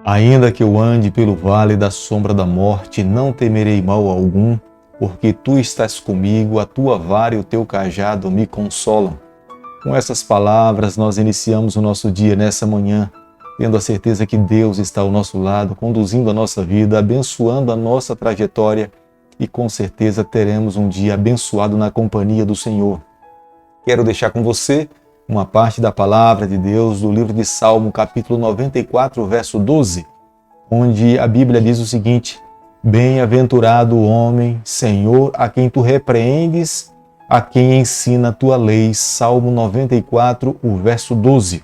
Ainda que eu ande pelo vale da sombra da morte, não temerei mal algum, porque tu estás comigo, a tua vara e o teu cajado me consolam. Com essas palavras, nós iniciamos o nosso dia nessa manhã, tendo a certeza que Deus está ao nosso lado, conduzindo a nossa vida, abençoando a nossa trajetória e com certeza teremos um dia abençoado na companhia do Senhor. Quero deixar com você uma parte da palavra de Deus do livro de Salmo, capítulo 94, verso 12, onde a Bíblia diz o seguinte: Bem-aventurado o homem, Senhor, a quem tu repreendes, a quem ensina a tua lei. Salmo 94, o verso 12.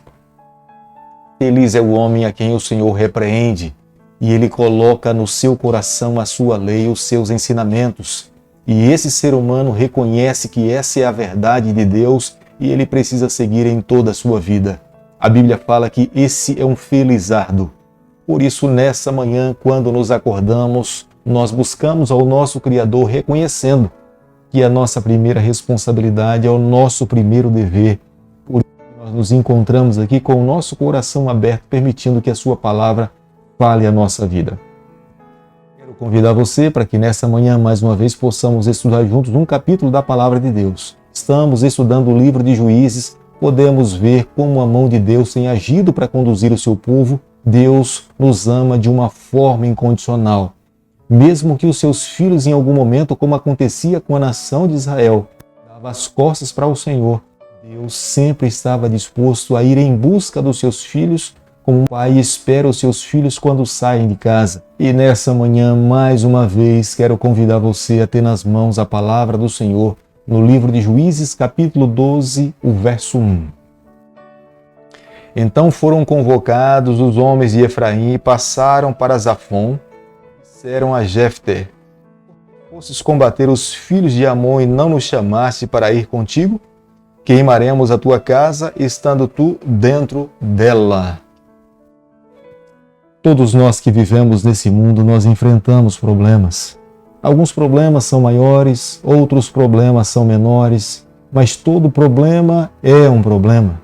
Feliz é o homem a quem o Senhor repreende, e ele coloca no seu coração a sua lei, os seus ensinamentos. E esse ser humano reconhece que essa é a verdade de Deus e ele precisa seguir em toda a sua vida. A Bíblia fala que esse é um felizardo. Por isso, nessa manhã, quando nos acordamos, nós buscamos ao nosso Criador reconhecendo que a nossa primeira responsabilidade é o nosso primeiro dever. Por isso, nós nos encontramos aqui com o nosso coração aberto, permitindo que a sua palavra fale a nossa vida. Quero convidar você para que nessa manhã, mais uma vez, possamos estudar juntos um capítulo da palavra de Deus. Estamos estudando o livro de Juízes, podemos ver como a mão de Deus tem agido para conduzir o seu povo. Deus nos ama de uma forma incondicional. Mesmo que os seus filhos em algum momento, como acontecia com a nação de Israel, davam as costas para o Senhor, Deus sempre estava disposto a ir em busca dos seus filhos, como um pai espera os seus filhos quando saem de casa. E nessa manhã, mais uma vez, quero convidar você a ter nas mãos a palavra do Senhor, no livro de Juízes, capítulo 12, o verso 1. Então foram convocados os homens de Efraim e passaram para Zafon, e disseram a Jefté: Fosses combater os filhos de Amon e não nos chamaste para ir contigo? Queimaremos a tua casa, estando tu dentro dela. Todos nós que vivemos nesse mundo, nós enfrentamos problemas. Alguns problemas são maiores, outros problemas são menores, mas todo problema é um problema.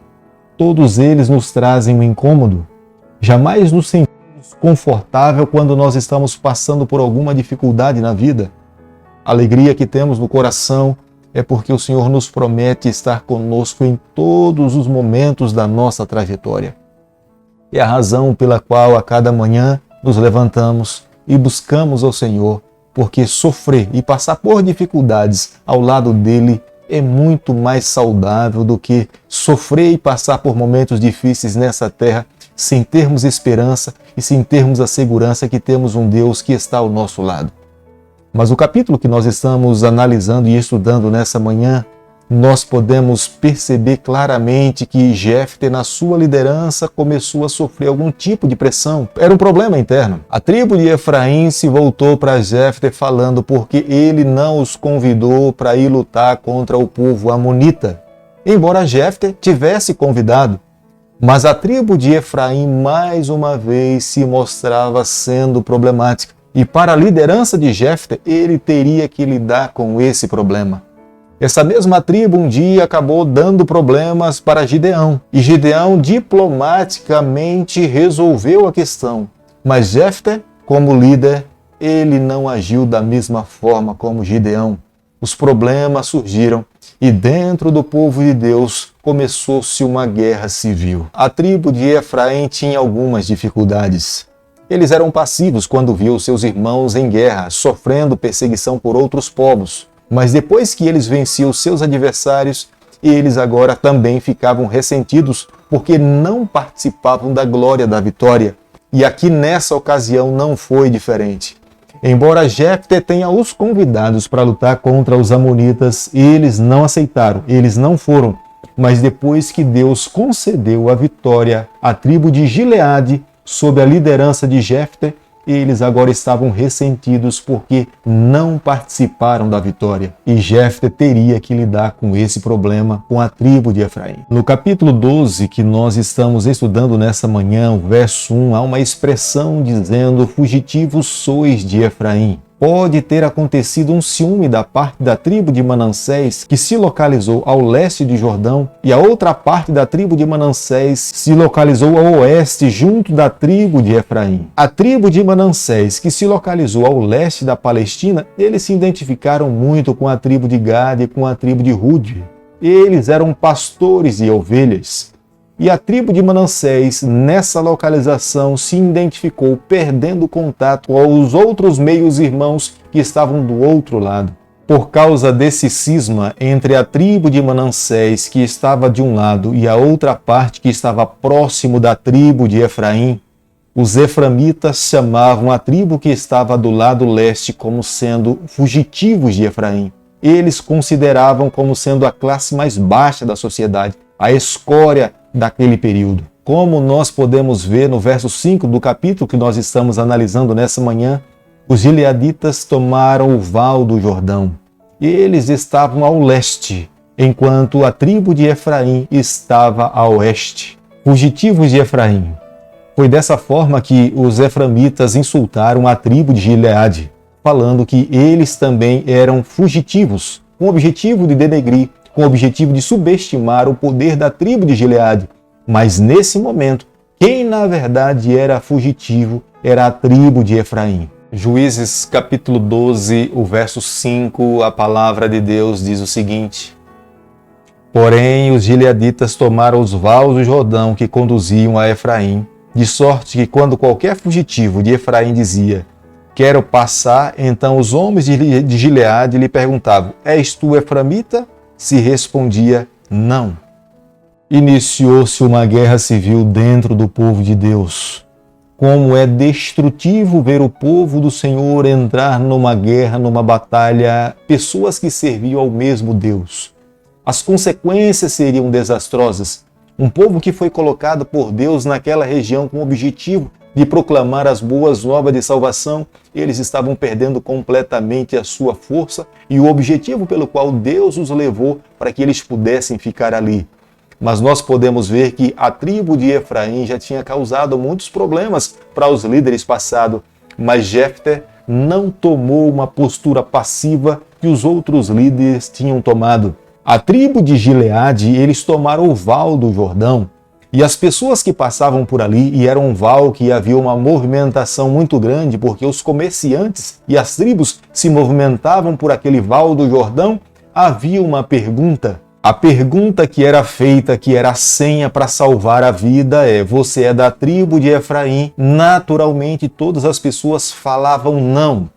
Todos eles nos trazem um incômodo. Jamais nos sentimos confortável quando nós estamos passando por alguma dificuldade na vida. A alegria que temos no coração é porque o Senhor nos promete estar conosco em todos os momentos da nossa trajetória. É a razão pela qual a cada manhã nos levantamos e buscamos ao Senhor, porque sofrer e passar por dificuldades ao lado dele é muito mais saudável do que sofrer e passar por momentos difíceis nessa terra sem termos esperança e sem termos a segurança que temos um Deus que está ao nosso lado. Mas o capítulo que nós estamos analisando e estudando nessa manhã, nós podemos perceber claramente que Jefté, na sua liderança, começou a sofrer algum tipo de pressão. Era um problema interno. A tribo de Efraim se voltou para Jefté falando porque ele não os convidou para ir lutar contra o povo amonita. Embora Jefté tivesse convidado, mas a tribo de Efraim mais uma vez se mostrava sendo problemática. E para a liderança de Jefté, ele teria que lidar com esse problema. Essa mesma tribo um dia acabou dando problemas para Gideão. E Gideão diplomaticamente resolveu a questão. Mas Jefté, como líder, ele não agiu da mesma forma como Gideão. Os problemas surgiram e dentro do povo de Deus começou-se uma guerra civil. A tribo de Efraim tinha algumas dificuldades. Eles eram passivos quando viam seus irmãos em guerra, sofrendo perseguição por outros povos. Mas depois que eles venciam seus adversários, eles agora também ficavam ressentidos porque não participavam da glória da vitória. E aqui nessa ocasião não foi diferente. Embora Jefté tenha os convidados para lutar contra os amonitas, eles não aceitaram, eles não foram. Mas depois que Deus concedeu a vitória à tribo de Gileade, sob a liderança de Jefté, eles agora estavam ressentidos porque não participaram da vitória. E Jefté teria que lidar com esse problema com a tribo de Efraim. No capítulo 12, que nós estamos estudando nessa manhã, o verso 1, há uma expressão dizendo: fugitivos sois de Efraim. Pode ter acontecido um ciúme da parte da tribo de Manassés, que se localizou ao leste de Jordão, e a outra parte da tribo de Manassés se localizou ao oeste, junto da tribo de Efraim. A tribo de Manassés, que se localizou ao leste da Palestina, eles se identificaram muito com a tribo de Gade e com a tribo de Rude. Eles eram pastores de ovelhas. E a tribo de Manassés, nessa localização, se identificou perdendo contato com os outros meios-irmãos que estavam do outro lado. Por causa desse cisma entre a tribo de Manassés, que estava de um lado, e a outra parte que estava próximo da tribo de Efraim, os eframitas chamavam a tribo que estava do lado leste como sendo fugitivos de Efraim. Eles consideravam como sendo a classe mais baixa da sociedade, a escória daquele período. Como nós podemos ver no verso 5 do capítulo que nós estamos analisando nessa manhã, os gileaditas tomaram o val do Jordão. Eles estavam ao leste, enquanto a tribo de Efraim estava a oeste. Fugitivos de Efraim. Foi dessa forma que os eframitas insultaram a tribo de Gileade, falando que eles também eram fugitivos, com o objetivo de denegrir, com o objetivo de subestimar o poder da tribo de Gileade. Mas nesse momento, quem na verdade era fugitivo era a tribo de Efraim. Juízes capítulo 12, o verso 5, a palavra de Deus diz o seguinte: Porém, os gileaditas tomaram os vales do Jordão que conduziam a Efraim, de sorte que quando qualquer fugitivo de Efraim dizia: Quero passar, então os homens de Gileade lhe perguntavam: És tu eframita? Se respondia: Não. Iniciou-se uma guerra civil dentro do povo de Deus. Como é destrutivo ver o povo do Senhor entrar numa guerra, numa batalha, pessoas que serviam ao mesmo Deus. As consequências seriam desastrosas. Um povo que foi colocado por Deus naquela região com o objetivo de proclamar as boas novas de salvação, eles estavam perdendo completamente a sua força e o objetivo pelo qual Deus os levou para que eles pudessem ficar ali. Mas nós podemos ver que a tribo de Efraim já tinha causado muitos problemas para os líderes passados, mas Jefté não tomou uma postura passiva que os outros líderes tinham tomado. A tribo de Gileade, eles tomaram o val do Jordão, e as pessoas que passavam por ali, e era um val que havia uma movimentação muito grande, porque os comerciantes e as tribos se movimentavam por aquele val do Jordão, havia uma pergunta. A pergunta que era feita, que era a senha para salvar a vida é: você é da tribo de Efraim? Naturalmente, todas as pessoas falavam não.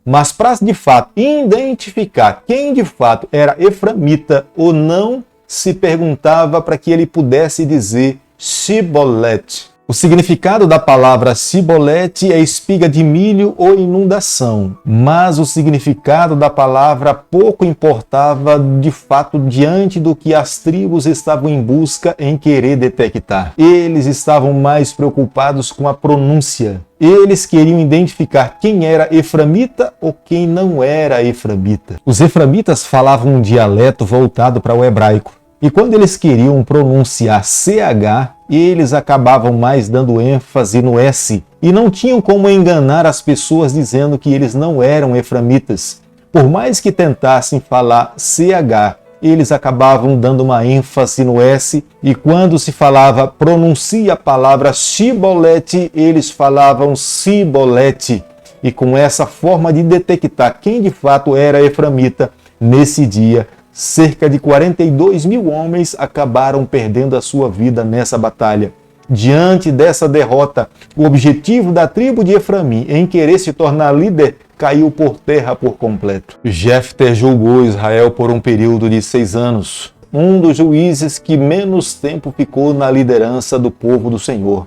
Mas para, de fato, identificar quem de fato era eframita ou não, se perguntava para que ele pudesse dizer Shibolete. O significado da palavra Shibolete é espiga de milho ou inundação, mas o significado da palavra pouco importava de fato diante do que as tribos estavam em busca em querer detectar. Eles estavam mais preocupados com a pronúncia. Eles queriam identificar quem era eframita ou quem não era eframita. Os eframitas falavam um dialeto voltado para o hebraico. E quando eles queriam pronunciar CH, eles acabavam mais dando ênfase no S. E não tinham como enganar as pessoas dizendo que eles não eram eframitas. Por mais que tentassem falar CH, eles acabavam dando uma ênfase no S. E quando se falava, pronuncia a palavra Shibolete, eles falavam Sibolete. E com essa forma de detectar quem de fato era eframita, nesse dia, cerca de 42 mil homens acabaram perdendo a sua vida nessa batalha. Diante dessa derrota, o objetivo da tribo de Efraim em querer se tornar líder caiu por terra por completo. Jefté julgou Israel por um período de 6 anos, um dos juízes que menos tempo ficou na liderança do povo do Senhor.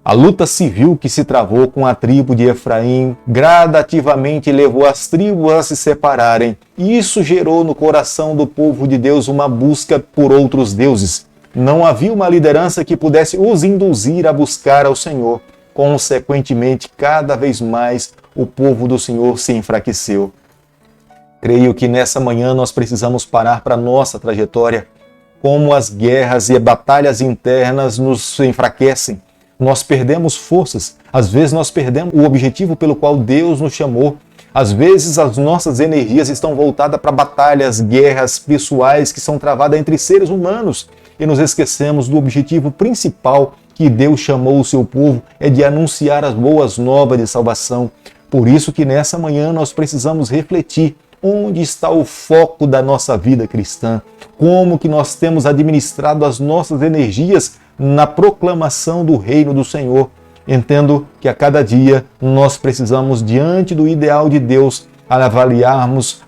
A luta civil que se travou com a tribo de Efraim gradativamente levou as tribos a se separarem, e isso gerou no coração do povo de Deus uma busca por outros deuses. Não havia uma liderança que pudesse os induzir a buscar ao Senhor. Consequentemente, cada vez mais o povo do Senhor se enfraqueceu. Creio que nessa manhã nós precisamos parar para a nossa trajetória. Como as guerras e batalhas internas nos enfraquecem. Nós perdemos forças, às vezes nós perdemos o objetivo pelo qual Deus nos chamou. Às vezes as nossas energias estão voltadas para batalhas, guerras pessoais que são travadas entre seres humanos e nos esquecemos do objetivo principal que Deus chamou o seu povo, é de anunciar as boas novas de salvação. Por isso que nessa manhã nós precisamos refletir onde está o foco da nossa vida cristã, como que nós temos administrado as nossas energias na proclamação do reino do Senhor. Entendo que a cada dia nós precisamos, diante do ideal de Deus, avaliarmos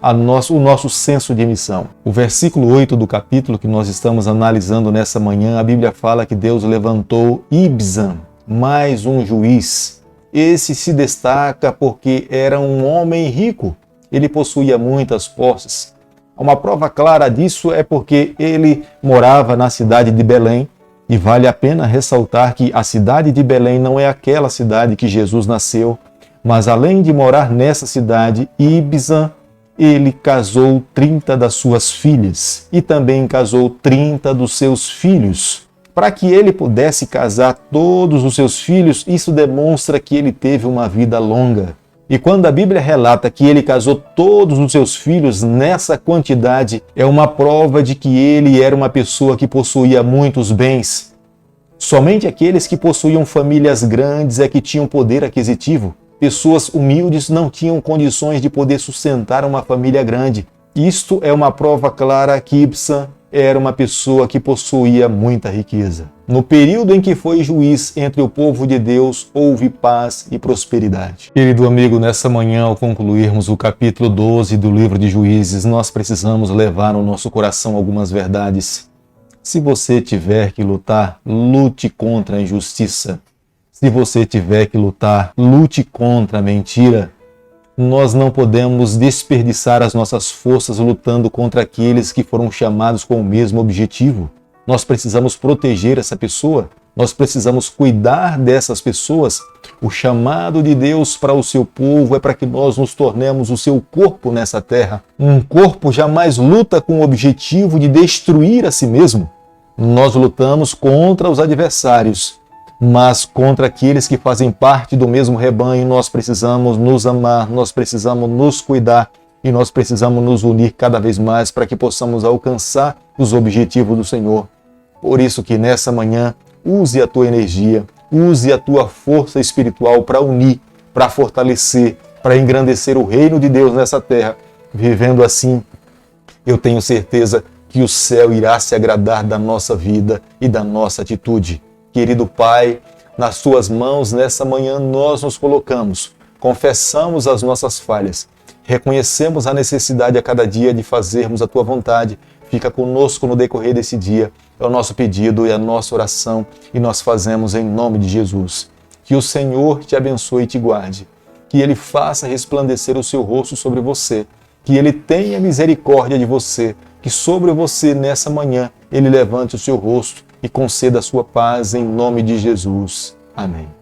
o nosso senso de missão. O versículo 8 do capítulo que nós estamos analisando nessa manhã, a Bíblia fala que Deus levantou Ibzan, mais um juiz. Esse se destaca porque era um homem rico, ele possuía muitas posses. Uma prova clara disso é porque ele morava na cidade de Belém, e vale a pena ressaltar que a cidade de Belém não é aquela cidade que Jesus nasceu, mas além de morar nessa cidade, Ibzan, ele casou 30 das suas filhas e também casou 30 dos seus filhos. Para que ele pudesse casar todos os seus filhos, isso demonstra que ele teve uma vida longa. E quando a Bíblia relata que ele casou todos os seus filhos nessa quantidade, é uma prova de que ele era uma pessoa que possuía muitos bens. Somente aqueles que possuíam famílias grandes é que tinham poder aquisitivo. Pessoas humildes não tinham condições de poder sustentar uma família grande. Isto é uma prova clara que Ibzan era uma pessoa que possuía muita riqueza. No período em que foi juiz entre o povo de Deus, houve paz e prosperidade. Querido amigo, nessa manhã, ao concluirmos o capítulo 12 do livro de Juízes, nós precisamos levar no nosso coração algumas verdades. Se você tiver que lutar, lute contra a injustiça. Se você tiver que lutar, lute contra a mentira. Nós não podemos desperdiçar as nossas forças lutando contra aqueles que foram chamados com o mesmo objetivo. Nós precisamos proteger essa pessoa, nós precisamos cuidar dessas pessoas. O chamado de Deus para o seu povo é para que nós nos tornemos o seu corpo nessa terra. Um corpo jamais luta com o objetivo de destruir a si mesmo. Nós lutamos contra os adversários, mas contra aqueles que fazem parte do mesmo rebanho, nós precisamos nos amar, nós precisamos nos cuidar e nós precisamos nos unir cada vez mais para que possamos alcançar os objetivos do Senhor. Por isso que nessa manhã, use a tua energia, use a tua força espiritual para unir, para fortalecer, para engrandecer o reino de Deus nessa terra. Vivendo assim, eu tenho certeza que o céu irá se agradar da nossa vida e da nossa atitude. Querido Pai, nas tuas mãos nessa manhã nós nos colocamos, confessamos as nossas falhas, reconhecemos a necessidade a cada dia de fazermos a tua vontade. Fica conosco no decorrer desse dia, é o nosso pedido e a nossa oração e nós fazemos em nome de Jesus. Que o Senhor te abençoe e te guarde, que Ele faça resplandecer o seu rosto sobre você, que Ele tenha misericórdia de você, que sobre você nessa manhã Ele levante o seu rosto e conceda a sua paz em nome de Jesus. Amém.